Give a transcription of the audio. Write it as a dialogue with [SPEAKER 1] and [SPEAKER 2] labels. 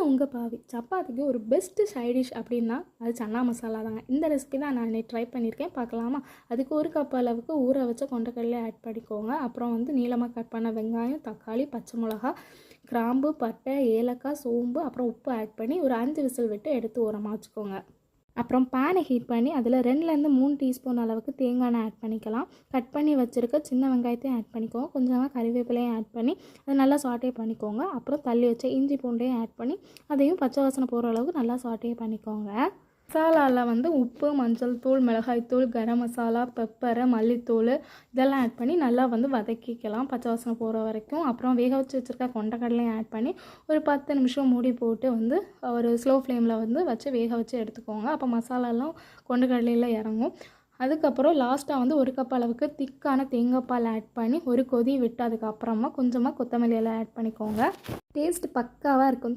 [SPEAKER 1] உங்கள் பாவி சப்பாத்திக்கு ஒரு பெஸ்ட்டு சைடிஷ் அப்படின்னா அது சன்னா மசாலா தாங்க. இந்த ரெசிபி தான் நான் ட்ரை பண்ணியிருக்கேன், பார்க்கலாமா? அதுக்கு 1 கப் அளவுக்கு ஊற வச்ச கொண்டக்கடலை ஆட் பண்ணிக்கோங்க. அப்புறம் நீளமாக கட் பண்ண வெங்காயம், தக்காளி, பச்சை மிளகா, கிராம்பு, பட்டை, ஏலக்காய், சோம்பு, அப்புறம் உப்பு ஆட் பண்ணி ஒரு 5 விசில் விட்டு எடுத்து ஓரமாக வச்சுக்கோங்க. அப்புறம் பேனை ஹீட் பண்ணி அதில் 2லேருந்து 3 டீஸ்பூன் அளவுக்கு தேங்காய் எண்ணெய் ஆட் பண்ணிக்கலாம். கட் பண்ணி வச்சுருக்க சின்ன வெங்காயத்தையும் ஆட் பண்ணிக்கோங்க. கொஞ்சமாக கறிவேப்பிலையும் ஆட் பண்ணி அதை நல்லா சாட்டே பண்ணிக்கோங்க. அப்புறம் தள்ளி வச்ச இஞ்சி பூண்டையும் ஆட் பண்ணி அதையும் பச்சை வாசனை போகிற அளவுக்கு நல்லா சாட்டே பண்ணிக்கோங்க. மசாலாவில் உப்பு, மஞ்சள் தூள், மிளகாய்த்தூள், கரம் மசாலா, பெப்பரு, மல்லித்தூள் இதெல்லாம் ஆட் பண்ணி நல்லா வதக்கிக்கலாம் பச்சை வாசனை போகிற வரைக்கும். அப்புறம் வேக வச்சு வச்சுருக்க கொண்டக்கடலையும் ஆட் பண்ணி ஒரு 10 நிமிஷம் மூடி போட்டு ஒரு ஸ்லோ ஃப்ளேமில் வச்சு வேக வச்சு எடுத்துக்கோங்க. அப்போ மசாலாலாம் கொண்டக்கடலையில் இறங்கும். அதுக்கப்புறம் லாஸ்ட்டாக 1 கப் அளவுக்கு திக்கான தேங்காய் பால் ஆட் பண்ணி ஒரு கொதி விட்டு அதுக்கப்புறமா கொஞ்சமாக கொத்தமல்லி எல்லாம் ஆட் பண்ணிக்கோங்க. டேஸ்ட் பக்காவாக இருக்கும்.